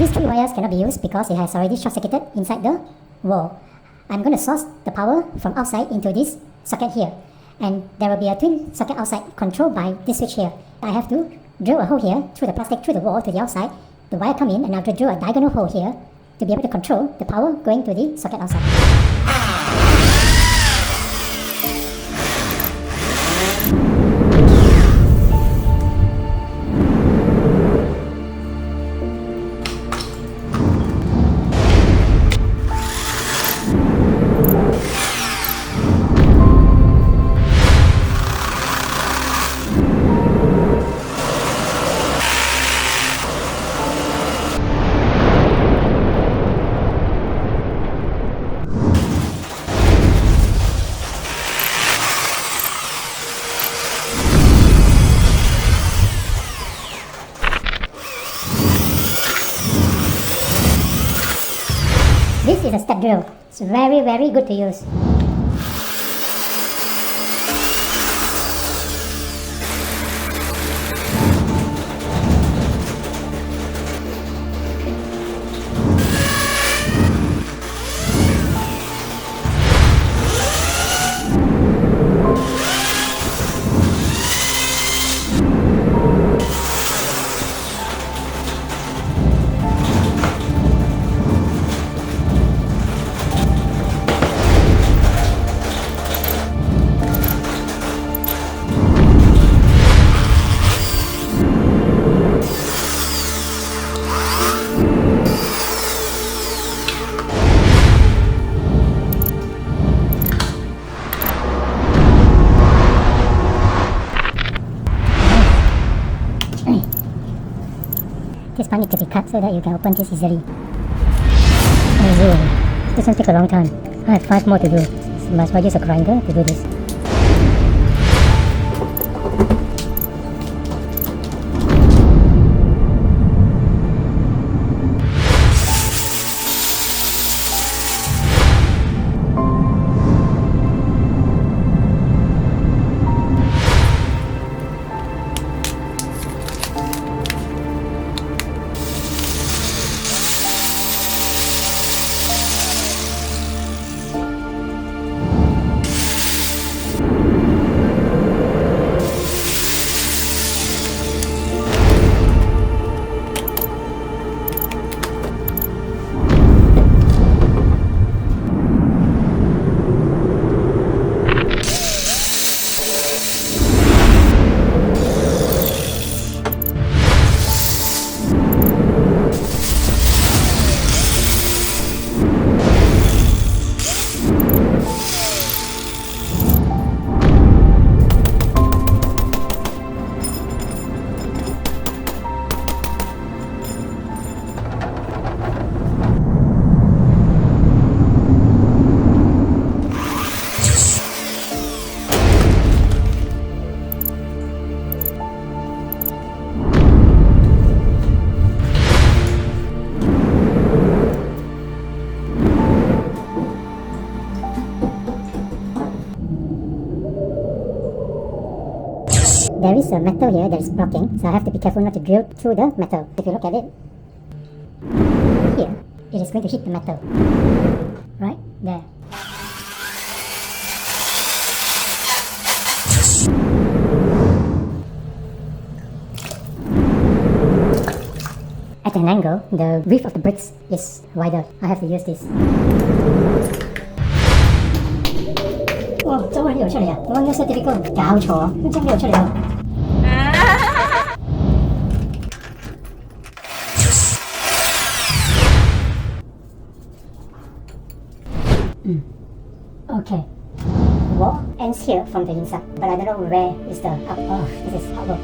These 3 wires cannot be used because it has already short-circuited inside the wall. I'm going to source the power from outside into this socket here. And there will be a twin socket outside controlled by this switch here. I have to drill a hole here through the plastic, through the wall to the outside. The wire come in and I'll drill a diagonal hole here to be able to control the power going to the socket outside. This is a step drill. It's very, very good to use. This part needs to be cut so that you can open this easily. This one takes a long time. I have 5 more to do. So must well use a grinder to do this. There is a metal here that is blocking, so I have to be careful not to drill through the metal. If you look at it, here, it is going to hit the metal. Right there. At an angle, the width of the bricks is wider. I have to use this. 哇，周圍呢度出嚟啊！我應該 certificate 搞錯啊，都將呢度出嚟喎。Okay. Wall ends here from the inside, but I don't know where is the up. Oh, this is outward.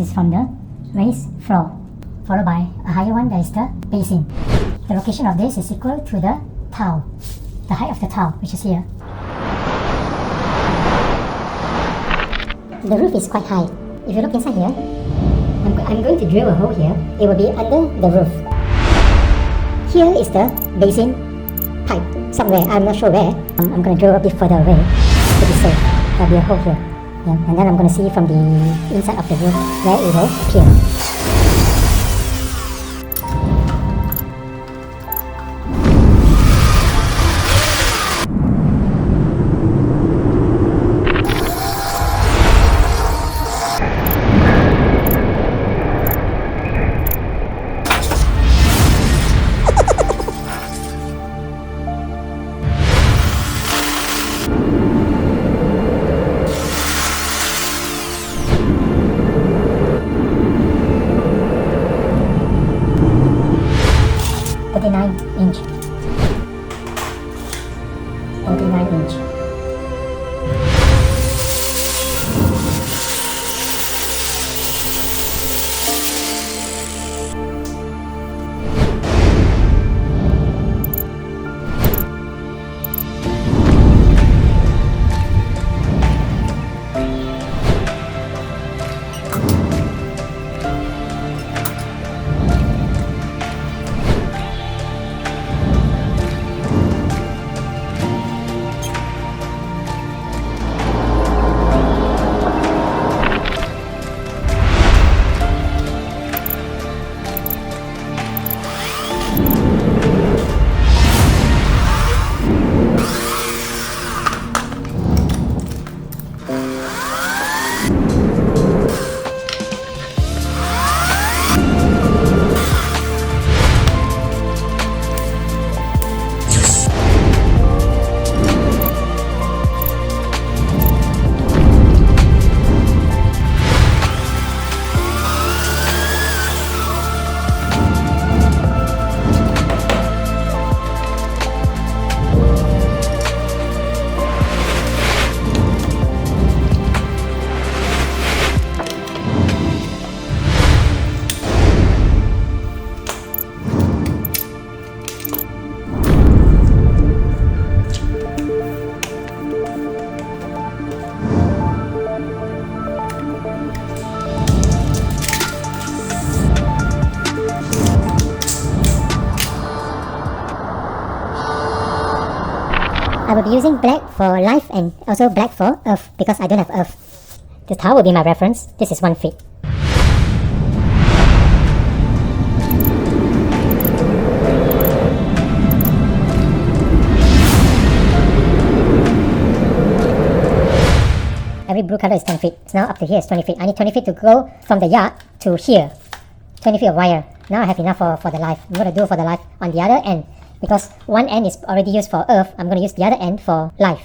is from the raised floor, followed by a higher one that is the basin. The location of this is equal to the tile, the height of the tile, which is here. The roof is quite high. If you look inside here, I'm going to drill a hole here. It will be under the roof. Here is the basin pipe, somewhere, I'm not sure where. I'm going to drill a bit further away to be safe. There'll be a hole here. Yeah, and then I'm going to see from the inside of the roof where it will appear. Inch. 39 inch. I will be using black for life and also black for earth because I don't have earth. The tile will be my reference. This is 1 feet. Every blue color is 10 feet. So now up to here is 20 feet. I need 20 feet to go from the yard to here. 20 feet of wire. Now I have enough for the life. I'm going to do for the life on the other end. Because one end is already used for earth, I'm going to use the other end for life.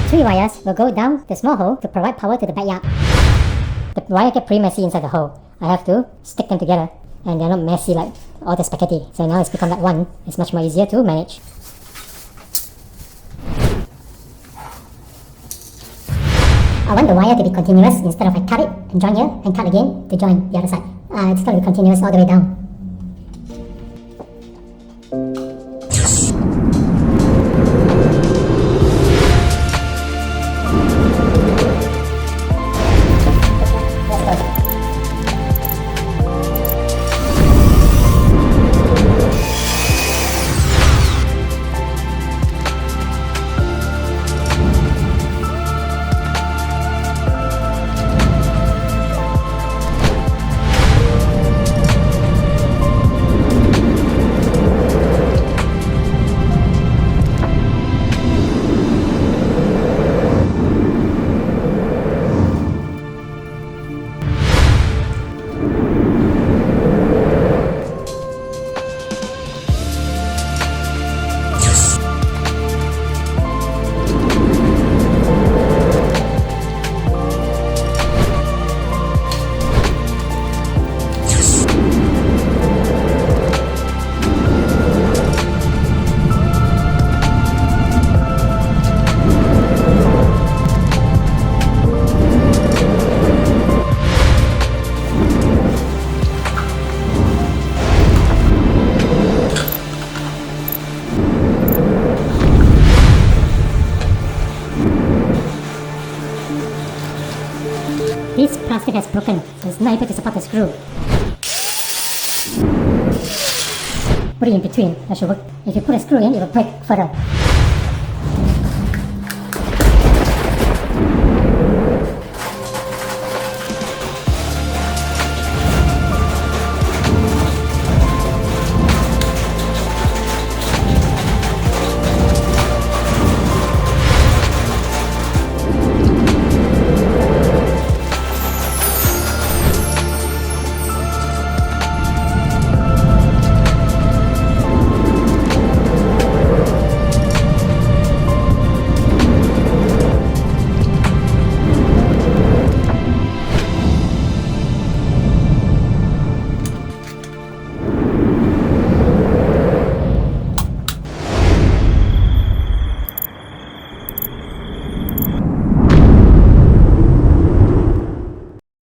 Three wires will go down the small hole to provide power to the backyard. The wire get pretty messy inside the hole. I have to stick them together and they're not messy like all the spaghetti. So now it's become like one. It's much more easier to manage. I want the wire to be continuous instead of I cut it and join here and cut again to join the other side. It's going to be continuous all the way down. plastic has broken, so it's not able to support the screw. Put it in between, that should work. If you put a screw in, it will break further.